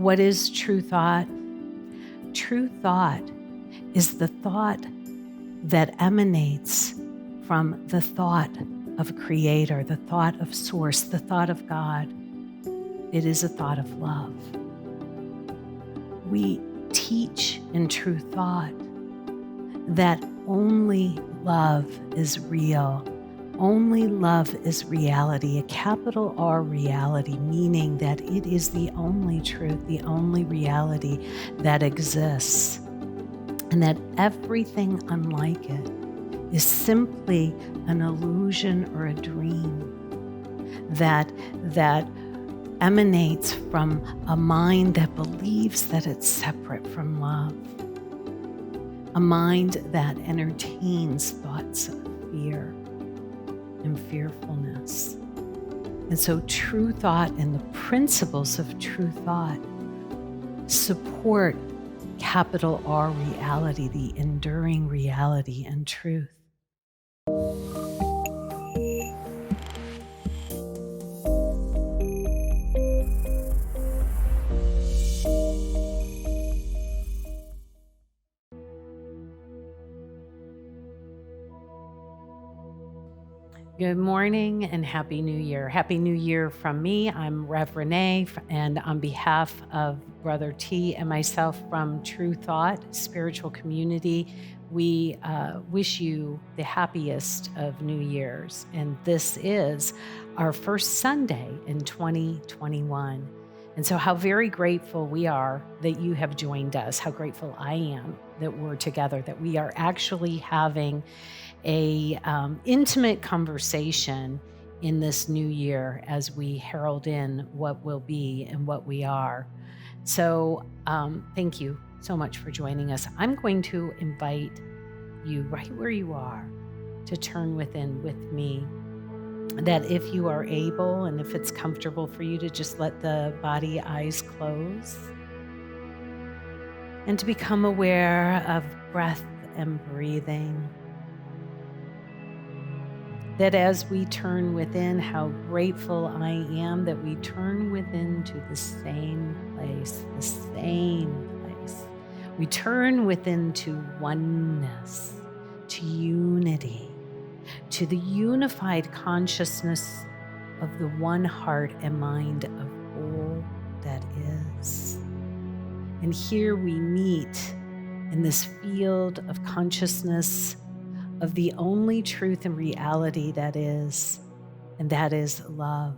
What is true thought? True thought is the thought that emanates from the thought of a creator, the thought of source, the thought of God. It is a thought of love. We teach in true thought that only love is real. Only love is reality, a capital R reality, meaning that it is the only truth, the only reality that exists, and that everything unlike it is simply an illusion or a dream that emanates from a mind that believes that it's separate from love, a mind that entertains thoughts of fear and fearfulness. And so true thought and the principles of true thought support capital R reality, the enduring reality and truth. Good morning and Happy New Year. Happy New Year from me. I'm Rev René, and on behalf of Brother T and myself from True Thought Spiritual Community, we wish you the happiest of New Years. And this is our first Sunday in 2021. And so how very grateful we are that you have joined us, how grateful I am that we're together, that we are actually having a intimate conversation in this new year as we herald in what will be and what we are. So thank you so much for joining us. I'm going to invite you right where you are to turn within with me, that if you are able and if it's comfortable for you to just let the body eyes close and to become aware of breath and breathing. That as we turn within, how grateful I am that we turn within to the same place, the same place. We turn within to oneness, to unity, to the unified consciousness of the one heart and mind of all that is. And here we meet in this field of consciousness of the only truth and reality that is, and that is love.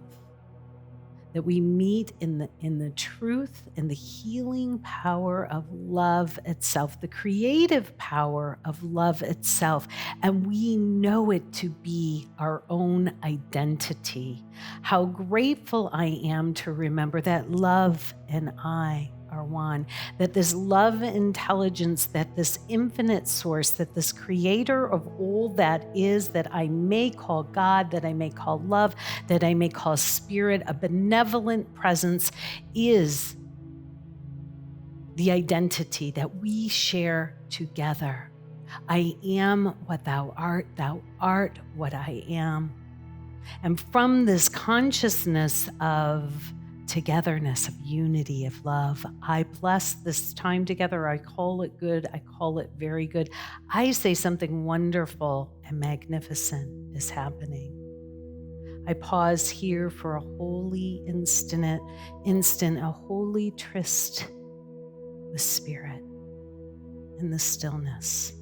That we meet in the truth and the healing power of love itself, the creative power of love itself, and we know it to be our own identity. How grateful I am to remember that love and I are one, that this love intelligence, that this infinite source, that this creator of all that is, that I may call God, that I may call love, that I may call spirit, a benevolent presence, is the identity that we share together. I am what thou art what I am. And from this consciousness of togetherness, of unity, of love, I bless this time together. I call it good. I call it very good. I say something wonderful and magnificent is happening. I pause here for a holy instant, a holy tryst with spirit in the stillness.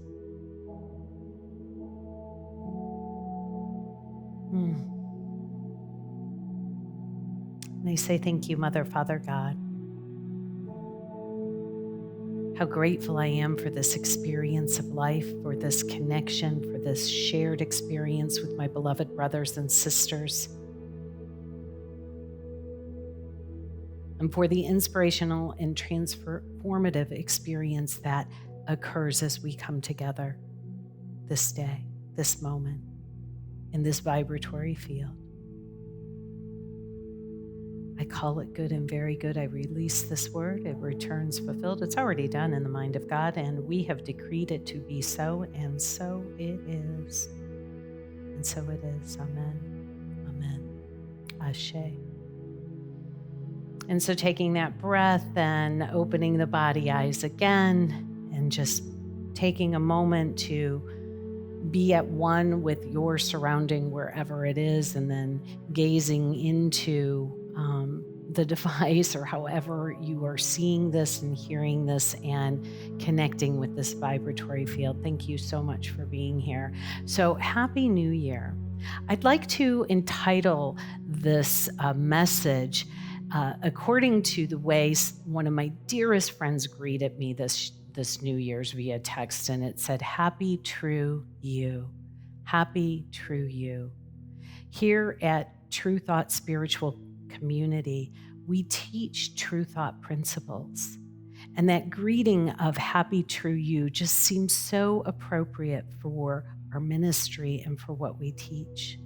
And I say thank you, Mother, Father, God. How grateful I am for this experience of life, for this connection, for this shared experience with my beloved brothers and sisters, and for the inspirational and transformative experience that occurs as we come together this day, this moment, in this vibratory field. I call it good and very good. I release this word. It returns fulfilled. It's already done in the mind of God, and we have decreed it to be so, and so it is. And so it is. Amen. Amen. Ashe. And so taking that breath, then opening the body eyes again, and just taking a moment to be at one with your surrounding wherever it is, and then gazing into the device or however you are seeing this and hearing this and connecting with this vibratory field. Thank you so much for being here. So Happy New Year. I'd like to entitle this message according to the way one of my dearest friends greeted me this New Year's via text, and it said, "Happy True You, Happy True You." Here at True Thought Spiritual Community, we teach True Thought principles, and that greeting of Happy True You just seems so appropriate for our ministry and for what we teach.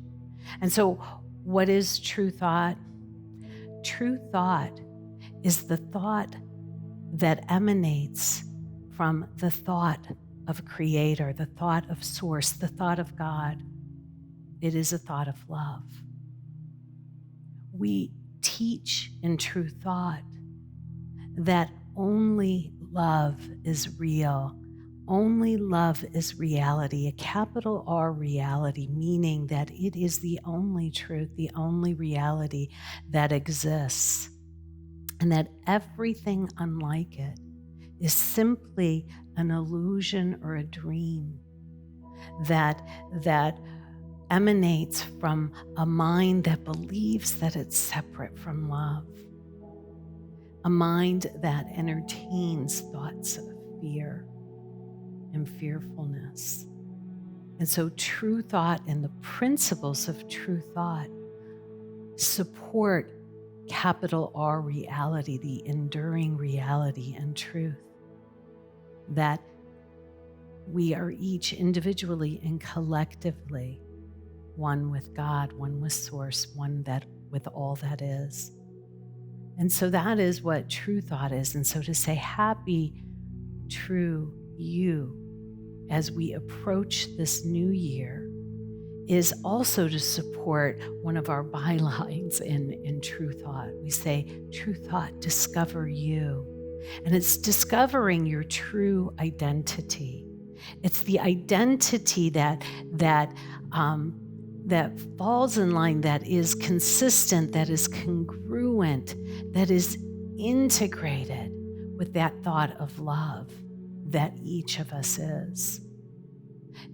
And so, what is True Thought? True Thought is the thought that emanates from the thought of Creator, the thought of Source, the thought of God. It is a thought of love. We teach in True Thought that only love is real. Only love is reality, a capital R reality, meaning that it is the only truth, the only reality that exists, and that everything unlike it is simply an illusion or a dream that emanates from a mind that believes that it's separate from love, a mind that entertains thoughts of fear and fearfulness. And so True Thought and the principles of True Thought support capital R reality, the enduring reality and truth that we are each individually and collectively one with God, one with Source, one that with all that is. And so that is what True Thought is. And so to say Happy True You as we approach this new year is also to support one of our bylines in True Thought. We say, True Thought, discover you. And it's discovering your true identity. It's the identity that falls in line, that is consistent, that is congruent, that is integrated with that thought of love that each of us is.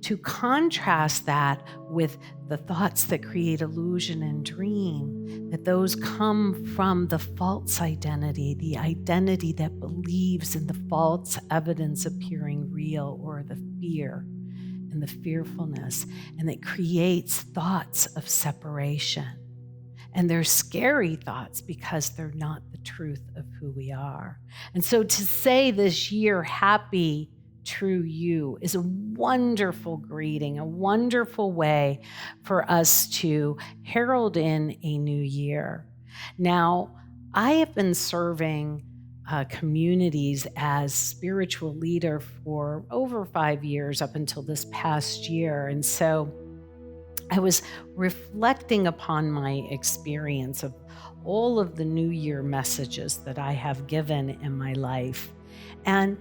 To contrast that with the thoughts that create illusion and dream, that those come from the false identity, the identity that believes in the false evidence appearing real, or the fear and the fearfulness, and that creates thoughts of separation. And they're scary thoughts because they're not the truth of who we are. And so to say this year, Happy True You, is a wonderful greeting, a wonderful way for us to herald in a new year. Now, I have been serving communities as spiritual leader for over 5 years, up until this past year. And so I was reflecting upon my experience of all of the New Year messages that I have given in my life. And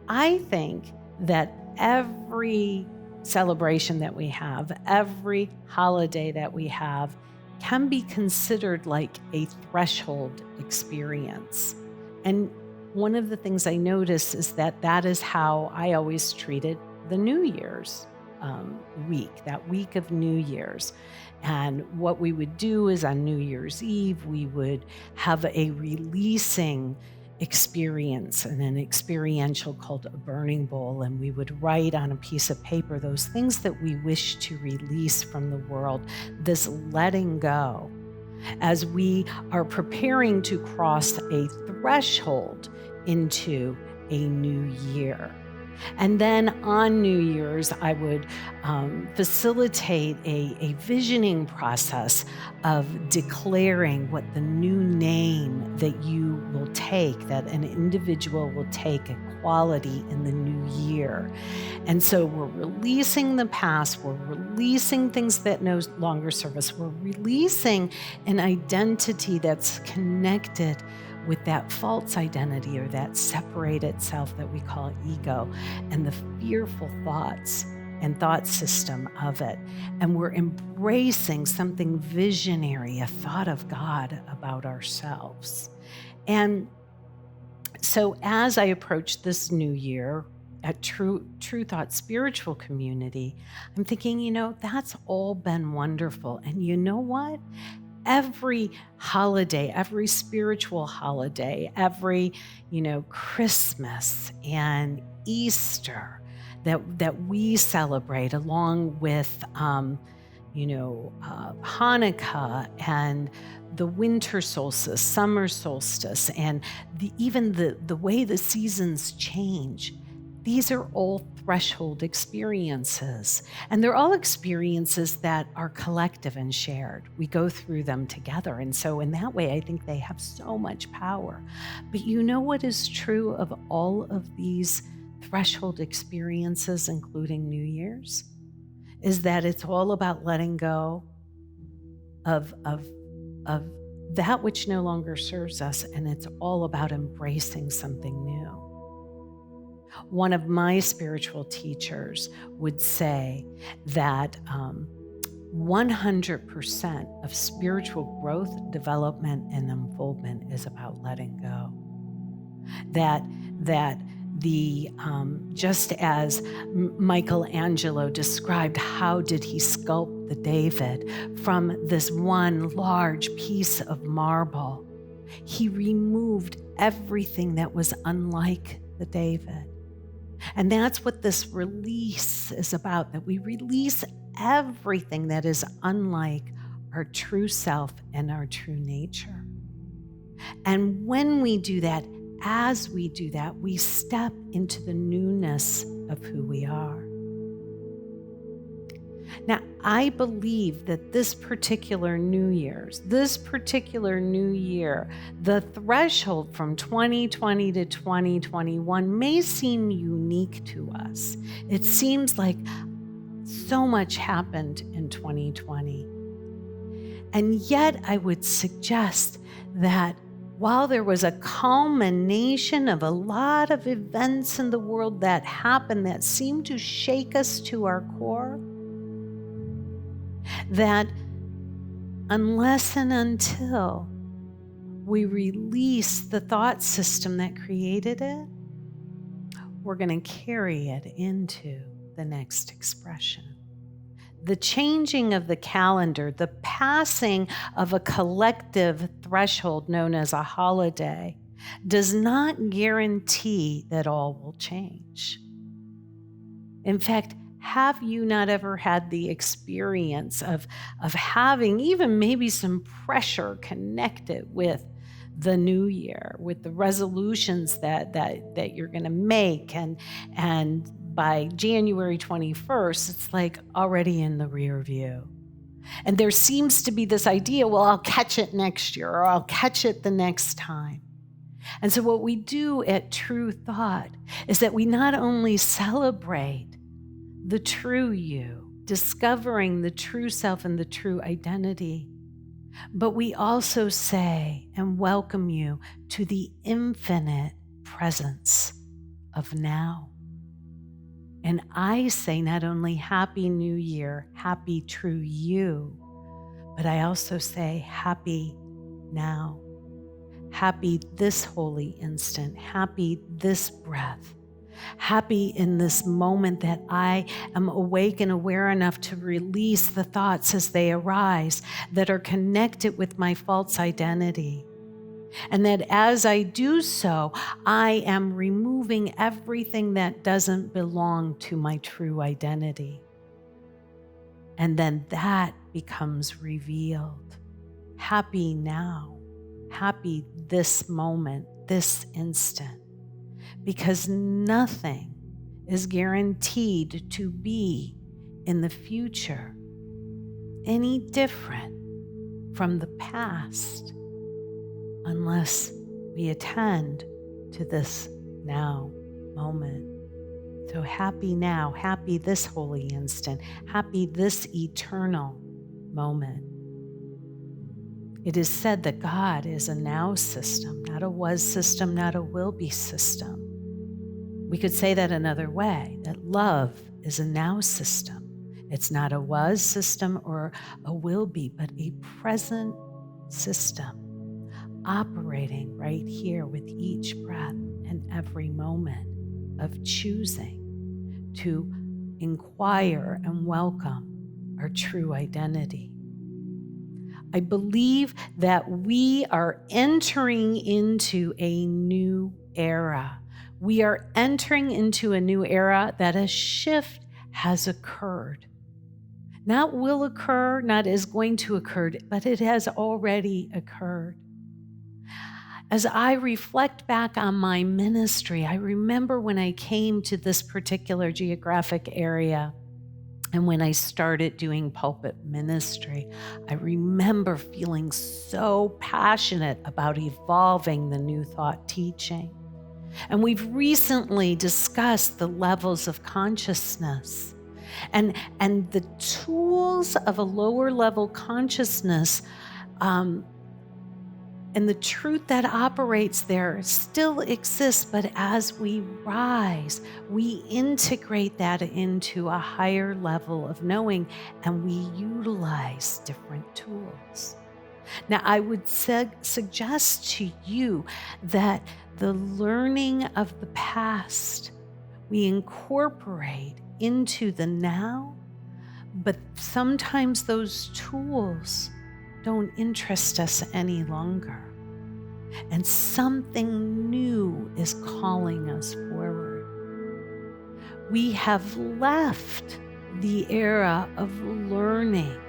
I think that every celebration that we have, every holiday that we have, can be considered like a threshold experience. And one of the things I notice is that is how I always treated the New Year's week, that week of New Year's. And what we would do is on New Year's Eve, we would have a releasing experience and an experiential called a burning bowl. And we would write on a piece of paper those things that we wish to release from the world, this letting go, as we are preparing to cross a threshold into a new year. And then on New Year's, I would facilitate a visioning process of declaring what the new name that you will take, that an individual will take, a quality in the new year. And so we're releasing the past, we're releasing things that no longer serve us, we're releasing an identity that's connected with that false identity or that separated self that we call ego and the fearful thoughts and thought system of it. And we're embracing something visionary, a thought of God about ourselves. And so as I approach this new year at True Thought Spiritual Community, I'm thinking, that's all been wonderful. And you know what? Every holiday, every spiritual holiday, every, Christmas and Easter that we celebrate, along with, Hanukkah and the winter solstice, summer solstice, and even the way the seasons change. These are all threshold experiences, and they're all experiences that are collective and shared. We go through them together, and so in that way, I think they have so much power. But you know what is true of all of these threshold experiences, including New Year's, is that it's all about letting go of that which no longer serves us, and it's all about embracing something new. One of my spiritual teachers would say that 100% of spiritual growth, development, and unfoldment is about letting go. That the just as Michelangelo described, how did he sculpt the David from this one large piece of marble? He removed everything that was unlike the David. And that's what this release is about, that we release everything that is unlike our true self and our true nature. And when we do that, as we do that, we step into the newness of who we are. Now, I believe that this particular New Year, the threshold from 2020 to 2021 may seem unique to us. It seems like so much happened in 2020. And yet I would suggest that while there was a culmination of a lot of events in the world that happened that seemed to shake us to our core, that unless and until we release the thought system that created it, we're going to carry it into the next expression. The changing of the calendar, the passing of a collective threshold known as a holiday, does not guarantee that all will change. In fact, have you not ever had the experience of having even maybe some pressure connected with the new year, with the resolutions that you're going to make, and by January 21st, it's like already in the rear view. And there seems to be this idea, well, I'll catch it next year, or I'll catch it the next time. And so what we do at True Thought is that we not only celebrate the true you, discovering the true self and the true identity, but we also say and welcome you to the infinite presence of now. And I say not only Happy New Year, happy true you, but I also say happy now. Happy this holy instant, happy this breath, happy in this moment that I am awake and aware enough to release the thoughts as they arise that are connected with my false identity. And that as I do so, I am removing everything that doesn't belong to my true identity. And then that becomes revealed. Happy now, happy this moment, this instant. Because nothing is guaranteed to be in the future any different from the past unless we attend to this now moment. So happy now, happy this holy instant, happy this eternal moment. It is said that God is a now system, not a was system, not a will be system. We could say that another way, that love is a now system. It's not a was system or a will be, but a present system operating right here with each breath and every moment of choosing to inquire and welcome our true identity. I believe that we are entering into a new era. We are entering into a new era that a shift has occurred. Not will occur, not is going to occur, but it has already occurred. As I reflect back on my ministry, I remember when I came to this particular geographic area and when I started doing pulpit ministry, I remember feeling so passionate about evolving the New Thought teaching. And we've recently discussed the levels of consciousness and the tools of a lower level consciousness, and the truth that operates there still exists, but as we rise, we integrate that into a higher level of knowing, and we utilize different tools. Now, I would suggest to you that the learning of the past, we incorporate into the now, but sometimes those tools don't interest us any longer. And something new is calling us forward. We have left the era of learning,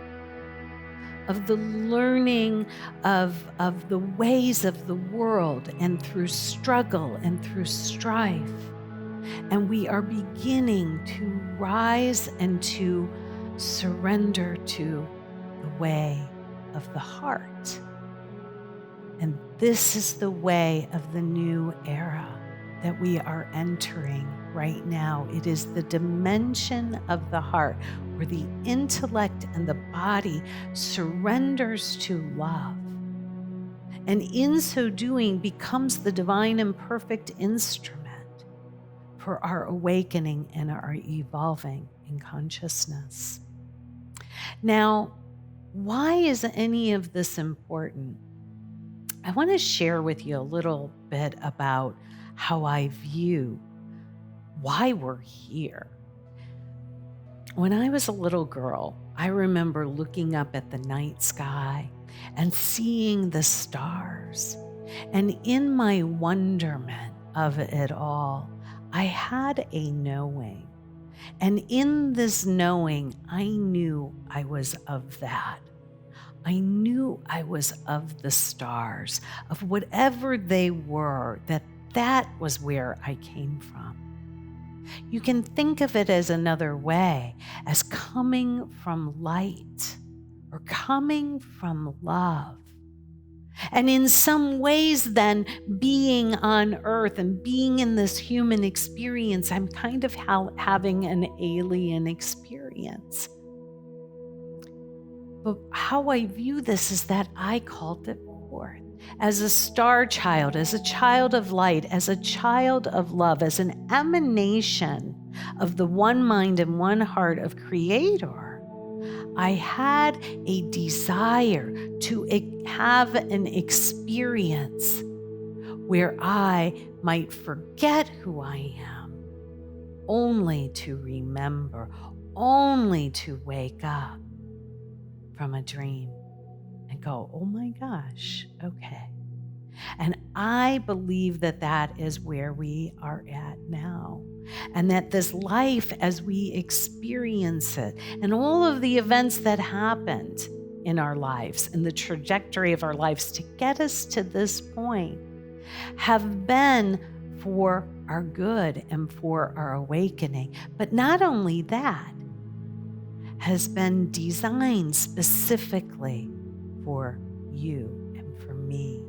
of the learning of the ways of the world and through struggle and through strife. And we are beginning to rise and to surrender to the way of the heart. And this is the way of the new era that we are entering right now. It is the dimension of the heart where the intellect and the body surrenders to love. And in so doing becomes the divine and perfect instrument for our awakening and our evolving in consciousness. Now, why is any of this important? I want to share with you a little bit about how I view why we're here. When I was a little girl, I remember looking up at the night sky and seeing the stars. And in my wonderment of it all, I had a knowing. And in this knowing, I knew I was of that. I knew I was of the stars, of whatever they were, that was where I came from. You can think of it as another way, as coming from light or coming from love. And in some ways then, being on earth and being in this human experience, I'm kind of having an alien experience. But how I view this is that I called it forth as a star child, as a child of light, as a child of love, as an emanation of the one mind and one heart of Creator. I had a desire to have an experience where I might forget who I am, only to remember, only to wake up from a dream and go, oh my gosh, okay. And I believe that that is where we are at now. And that this life, as we experience it, and all of the events that happened in our lives, and the trajectory of our lives to get us to this point, have been for our good and for our awakening. But not only that, has been designed specifically for you and for me.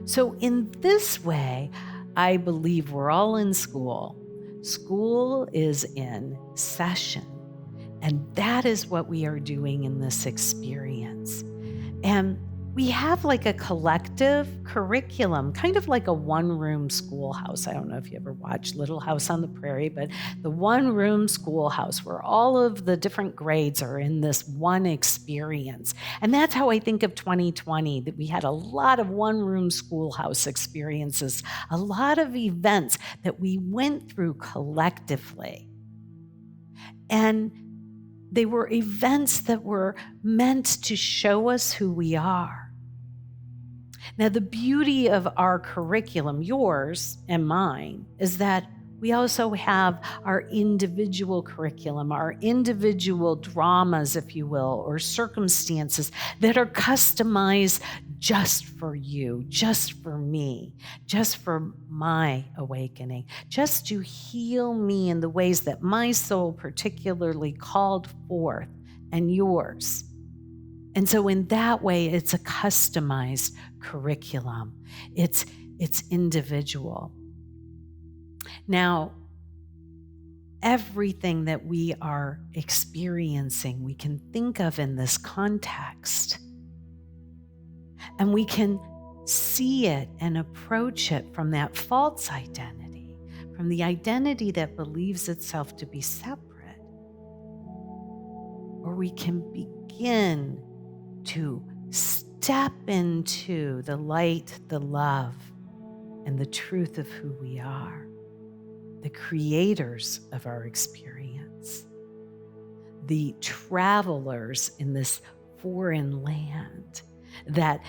So in this way, I believe we're all in school. School is in session. And that is what we are doing in this experience. And we have like a collective curriculum, kind of like a one-room schoolhouse. I don't know if you ever watched Little House on the Prairie, but the one-room schoolhouse where all of the different grades are in this one experience. And that's how I think of 2020, that we had a lot of one-room schoolhouse experiences, a lot of events that we went through collectively. And they were events that were meant to show us who we are. Now, the beauty of our curriculum, yours and mine, is that we also have our individual curriculum, our individual dramas, if you will, or circumstances that are customized just for you, just for me, just for my awakening, just to heal me in the ways that my soul particularly called forth, and yours. And so in that way, it's a customized curriculum. It's individual. Now, everything that we are experiencing, we can think of in this context. And we can see it and approach it from that false identity, from the identity that believes itself to be separate. Or we can begin to step into the light, the love, and the truth of who we are, the creators of our experience, the travelers in this foreign land, that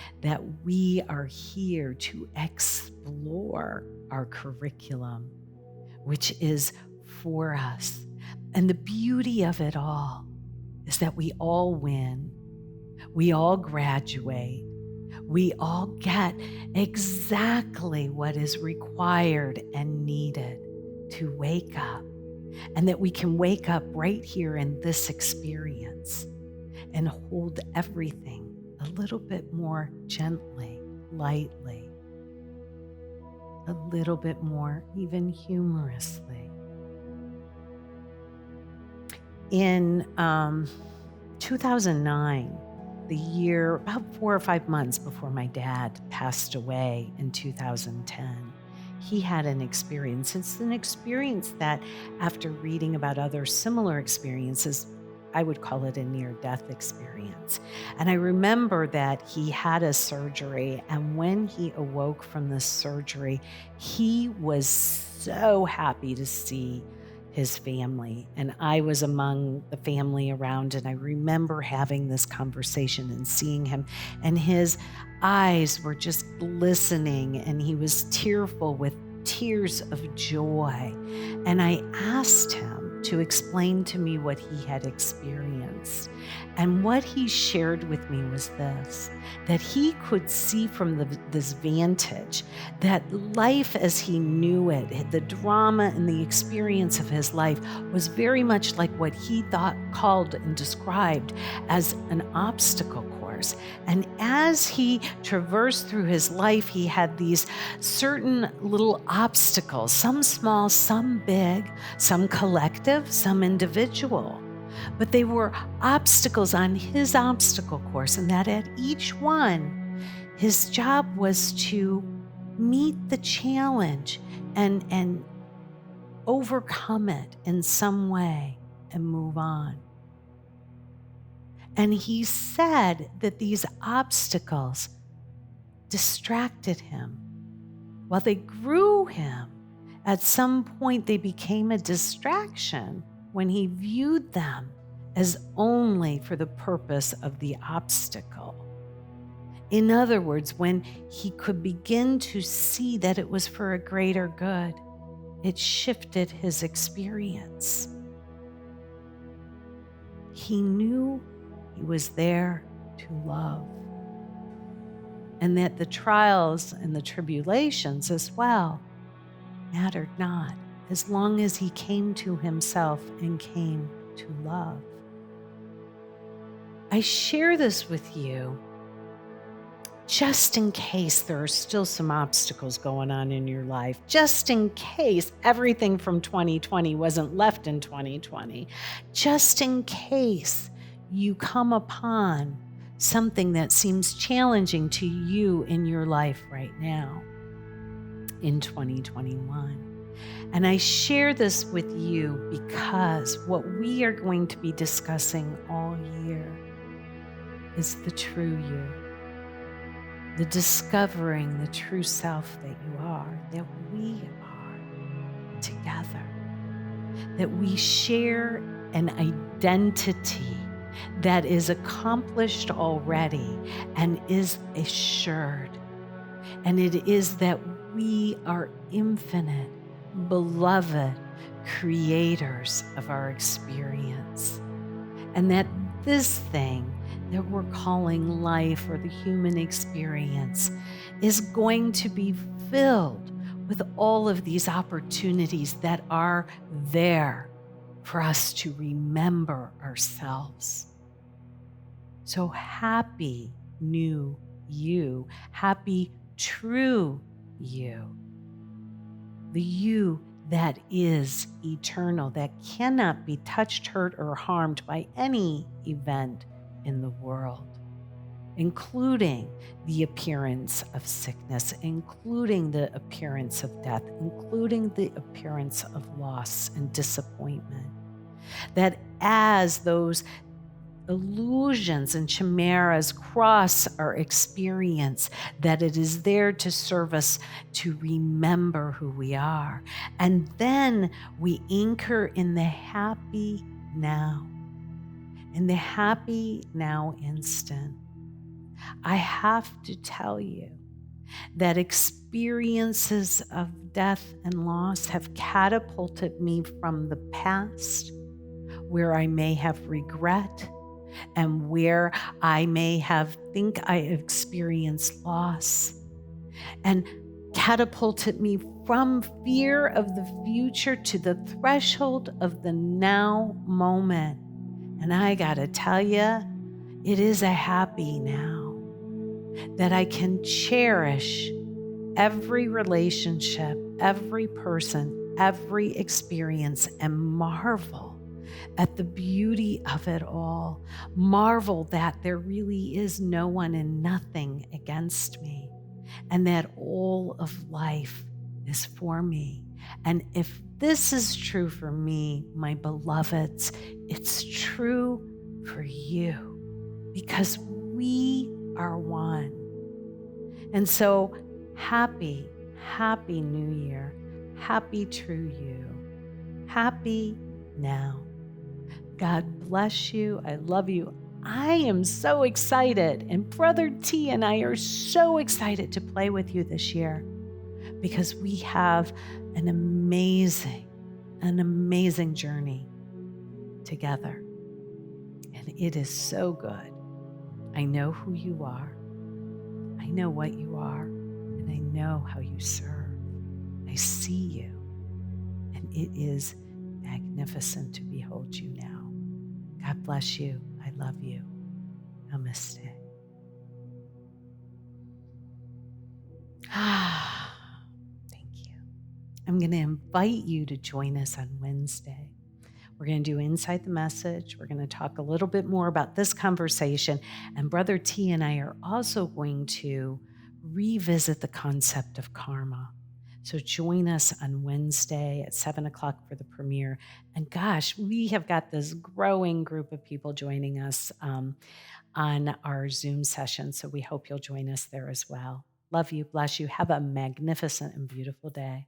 we are here to explore our curriculum, which is for us. And the beauty of it all is that we all win. We all graduate. We all get exactly what is required and needed to wake up, and that we can wake up right here in this experience and hold everything a little bit more gently, lightly, a little bit more even humorously. In 2009, the year about 4 or 5 months before my dad passed away in 2010, he had an experience. It's an experience that, after reading about other similar experiences, I would call it a near-death experience. And I remember that he had a surgery, and when he awoke from this surgery, he was so happy to see his family. And I was among the family around, and I remember having this conversation and seeing him, and his eyes were just glistening, and he was tearful with tears of joy. And I asked him to explain to me what he had experienced. And what he shared with me was this, that he could see from this vantage that life as he knew it, the drama and the experience of his life, was very much like what he called and described as an obstacle course. And as he traversed through his life, he had these certain little obstacles, some small, some big, some collective, some individual. But they were obstacles on his obstacle course, and that at each one, his job was to meet the challenge and overcome it in some way and move on. And he said that these obstacles distracted him. While they grew him, at some point they became a distraction when he viewed them as only for the purpose of the obstacle. In other words, when he could begin to see that it was for a greater good, it shifted his experience. He knew he was there to love, and that the trials and the tribulations as well mattered not, as long as he came to himself and came to love. I share this with you just in case there are still some obstacles going on in your life, just in case everything from 2020 wasn't left in 2020, just in case you come upon something that seems challenging to you in your life right now in 2021. And I share this with you because what we are going to be discussing all year is the true you. The discovering the true self that you are, that we are together, that we share an identity that is accomplished already and is assured. And it is that we are infinite, beloved creators of our experience. And that this thing that we're calling life or the human experience is going to be filled with all of these opportunities that are there for us to remember ourselves. So happy new you, happy true you, the you that is eternal, that cannot be touched, hurt, or harmed by any event in the world, including the appearance of sickness, including the appearance of death, including the appearance of loss and disappointment. That as those illusions and chimeras cross our experience, that it is there to serve us to remember who we are. And then we anchor in the happy now, in the happy now instant. I have to tell you that experiences of death and loss have catapulted me from the past, where I may have regret, and where I may have think I experienced loss, and catapulted me from fear of the future to the threshold of the now moment. And I gotta tell you, it is a happy now that I can cherish every relationship, every person, every experience, and marvel at the beauty of it all. Marvel that there really is no one and nothing against me, and that all of life is for me. And if this is true for me, my beloveds, it's true for you, because we are one. And so happy new year. Happy true you. Happy now. God bless you. I love you. I am so excited. And Brother T and I are so excited to play with you this year, because we have an amazing journey together. And it is so good. I know who you are. I know what you are. And I know how you serve. I see you. And it is magnificent to behold you now. God bless you. I love you. Namaste. Thank you. I'm going to invite you to join us on Wednesday. We're going to do Inside the Message. We're going to talk a little bit more about this conversation. And Brother T and I are also going to revisit the concept of karma. So join us on Wednesday at 7 o'clock for the premiere. And gosh, we have got this growing group of people joining us on our Zoom session. So we hope you'll join us there as well. Love you, bless you. Have a magnificent and beautiful day.